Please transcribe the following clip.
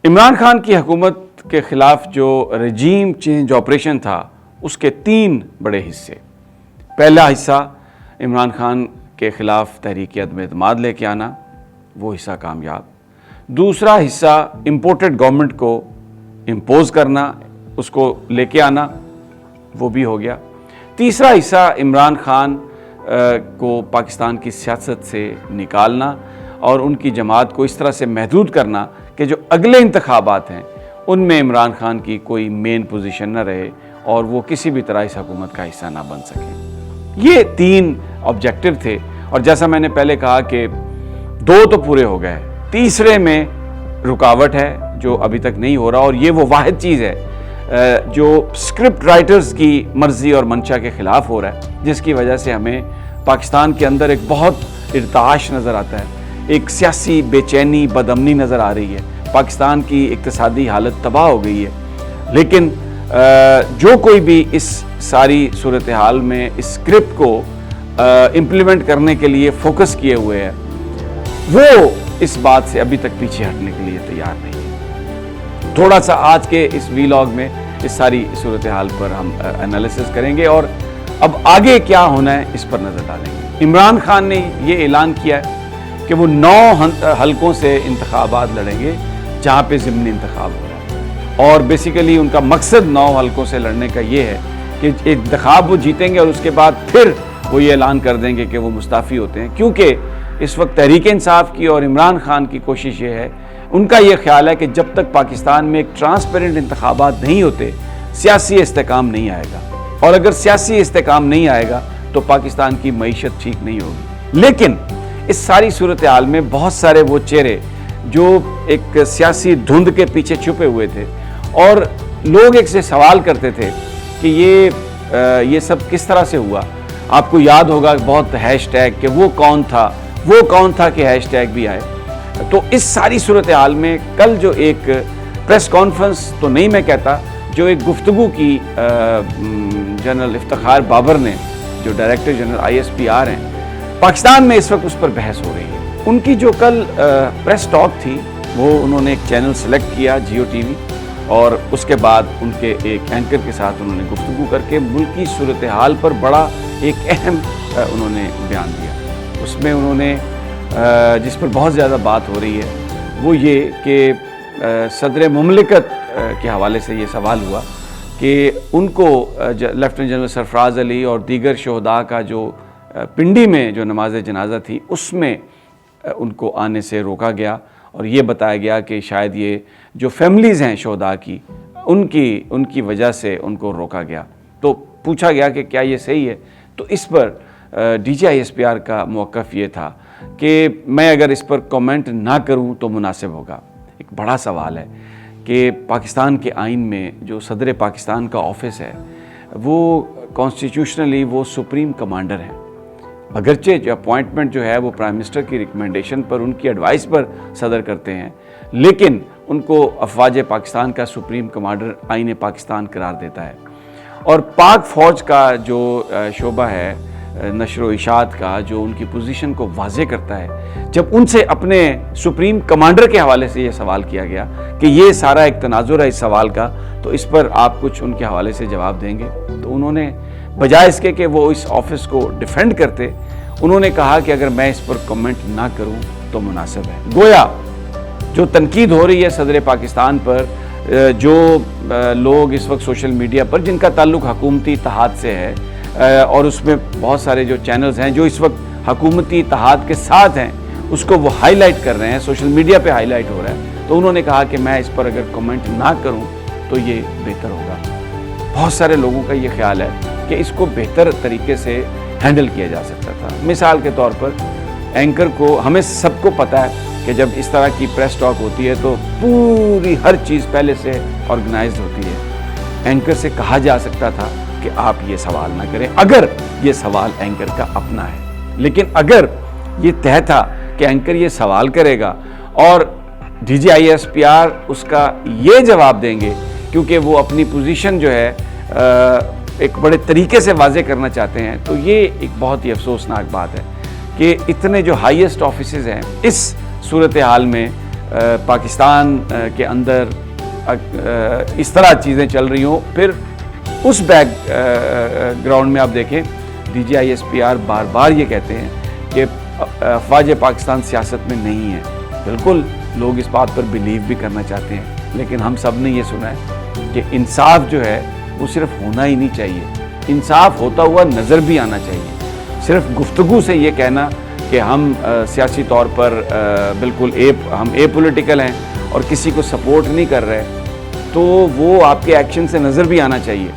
عمران خان کی حکومت کے خلاف جو رجیم چینج آپریشن تھا اس کے 3 بڑے حصے. پہلا حصہ عمران خان کے خلاف تحریک عدم اعتماد لے کے آنا، وہ حصہ کامیاب. دوسرا حصہ امپورٹڈ گورنمنٹ کو امپوز کرنا، اس کو لے کے آنا، وہ بھی ہو گیا. تیسرا حصہ عمران خان کو پاکستان کی سیاست سے نکالنا اور ان کی جماعت کو اس طرح سے محدود کرنا کہ جو اگلے انتخابات ہیں ان میں عمران خان کی کوئی مین پوزیشن نہ رہے اور وہ کسی بھی طرح اس حکومت کا حصہ نہ بن سکے. یہ 3 آبجیکٹو تھے اور جیسا میں نے پہلے کہا کہ 2 تو پورے ہو گئے، تیسرے میں رکاوٹ ہے جو ابھی تک نہیں ہو رہا، اور یہ وہ واحد چیز ہے جو اسکرپٹ رائٹرز کی مرضی اور منشا کے خلاف ہو رہا ہے، جس کی وجہ سے ہمیں پاکستان کے اندر ایک بہت ارتعاش نظر آتا ہے، ایک سیاسی بے چینی، بدامنی نظر آ رہی ہے. پاکستان کی اقتصادی حالت تباہ ہو گئی ہے. لیکن جو کوئی بھی اس ساری صورتحال میں اس اسکرپٹ کو امپلیمنٹ کرنے کے لیے فوکس کیے ہوئے ہے، وہ اس بات سے ابھی تک پیچھے ہٹنے کے لیے تیار نہیں ہے. تھوڑا سا آج کے اس ویلاگ میں اس ساری صورتحال پر ہم انالیسس کریں گے اور اب آگے کیا ہونا ہے اس پر نظر ڈالیں گے. عمران خان نے یہ اعلان کیا ہے کہ وہ 9 حلقوں سے انتخابات لڑیں گے جہاں پہ ضمنی انتخاب ہو رہا ہے، اور بیسیکلی ان کا مقصد 9 حلقوں سے لڑنے کا یہ ہے کہ انتخاب وہ جیتیں گے اور اس کے بعد پھر وہ یہ اعلان کر دیں گے کہ وہ مستعفی ہوتے ہیں. کیونکہ اس وقت تحریک انصاف کی اور عمران خان کی کوشش یہ ہے، ان کا یہ خیال ہے کہ جب تک پاکستان میں ایک ٹرانسپیرنٹ انتخابات نہیں ہوتے سیاسی استحکام نہیں آئے گا، اور اگر سیاسی استحکام نہیں آئے گا تو پاکستان کی معیشت ٹھیک نہیں ہوگی. لیکن اس ساری صورتحال میں بہت سارے وہ چہرے جو ایک سیاسی دھند کے پیچھے چھپے ہوئے تھے، اور لوگ ایک سے سوال کرتے تھے کہ یہ سب کس طرح سے ہوا. آپ کو یاد ہوگا بہت ہیش ٹیگ کہ وہ کون تھا کہ ہیش ٹیگ بھی آئے. تو اس ساری صورتحال میں کل جو ایک پریس کانفرنس تو نہیں میں کہتا، جو ایک گفتگو کی جنرل افتخار بابر نے، جو ڈائریکٹر جنرل ISPR ہیں پاکستان میں، اس وقت اس پر بحث ہو رہی ہے. ان کی جو کل پریس ٹاک تھی وہ انہوں نے ایک چینل سلیکٹ کیا جیو ٹی وی، اور اس کے بعد ان کے ایک اینکر کے ساتھ انہوں نے گفتگو کر کے ملکی صورتحال پر بڑا ایک اہم انہوں نے بیان دیا. اس میں انہوں نے جس پر بہت زیادہ بات ہو رہی ہے وہ یہ کہ صدر مملکت کے حوالے سے یہ سوال ہوا کہ ان کو لیفٹیننٹ جنرل سرفراز علی اور دیگر شہداء کا جو پنڈی میں جو نماز جنازہ تھی اس میں ان کو آنے سے روکا گیا، اور یہ بتایا گیا کہ شاید یہ جو فیملیز ہیں شہداء کی ان کی وجہ سے ان کو روکا گیا. تو پوچھا گیا کہ کیا یہ صحیح ہے؟ تو اس پر DG ISPR کا موقف یہ تھا کہ میں اگر اس پر کامنٹ نہ کروں تو مناسب ہوگا. ایک بڑا سوال ہے کہ پاکستان کے آئین میں جو صدر پاکستان کا آفس ہے وہ کانسٹیٹیوشنلی وہ سپریم کمانڈر ہے، اگرچہ جو اپوائنٹمنٹ جو ہے وہ پرائم منسٹر کی ریکمنڈیشن پر، ان کی ایڈوائس پر صدر کرتے ہیں، لیکن ان کو افواج پاکستان کا سپریم کمانڈر آئین پاکستان قرار دیتا ہے. اور پاک فوج کا جو شعبہ ہے نشر و اشاعت کا، جو ان کی پوزیشن کو واضح کرتا ہے، جب ان سے اپنے سپریم کمانڈر کے حوالے سے یہ سوال کیا گیا کہ یہ سارا ایک تناظر ہے اس سوال کا، تو اس پر آپ کچھ ان کے حوالے سے جواب دیں گے، تو انہوں نے بجائے اس کے کہ وہ اس آفس کو ڈیفینڈ کرتے، انہوں نے کہا کہ اگر میں اس پر کمنٹ نہ کروں تو مناسب ہے. گویا جو تنقید ہو رہی ہے صدر پاکستان پر، جو لوگ اس وقت سوشل میڈیا پر جن کا تعلق حکومتی اتحاد سے ہے، اور اس میں بہت سارے جو چینلز ہیں جو اس وقت حکومتی اتحاد کے ساتھ ہیں، اس کو وہ ہائی لائٹ کر رہے ہیں، سوشل میڈیا پہ ہائی لائٹ ہو رہا ہے، تو انہوں نے کہا کہ میں اس پر اگر کمنٹ نہ کروں تو یہ بہتر ہوگا. بہت سارے لوگوں کا یہ خیال ہے کہ اس کو بہتر طریقے سے ہینڈل کیا جا سکتا تھا. مثال کے طور پر اینکر کو، ہمیں سب کو پتہ ہے کہ جب اس طرح کی پریس ٹاک ہوتی ہے تو پوری ہر چیز پہلے سے آرگنائزڈ ہوتی ہے. اینکر سے کہا جا سکتا تھا کہ آپ یہ سوال نہ کریں اگر یہ سوال اینکر کا اپنا ہے، لیکن اگر یہ طے تھا کہ اینکر یہ سوال کرے گا اور DG ISPR اس کا یہ جواب دیں گے، کیونکہ وہ اپنی پوزیشن جو ہے ایک بڑے طریقے سے واضح کرنا چاہتے ہیں، تو یہ ایک بہت ہی افسوسناک بات ہے کہ اتنے جو ہائیسٹ آفیسز ہیں اس صورتحال میں پاکستان کے اندر اس طرح چیزیں چل رہی ہوں، پھر اس بیک گراؤنڈ میں آپ دیکھیں DGISPR بار بار یہ کہتے ہیں کہ افواج پاکستان سیاست میں نہیں ہے۔ بالکل لوگ اس بات پر بلیو بھی کرنا چاہتے ہیں، لیکن ہم سب نے یہ سنا ہے کہ انصاف جو ہے وہ صرف ہونا ہی نہیں چاہیے، انصاف ہوتا ہوا نظر بھی آنا چاہیے۔ صرف گفتگو سے یہ کہنا کہ ہم سیاسی طور پر بالکل ہم اے پولیٹیکل ہیں اور کسی کو سپورٹ نہیں کر رہے، تو وہ آپ کے ایکشن سے نظر بھی آنا چاہیے۔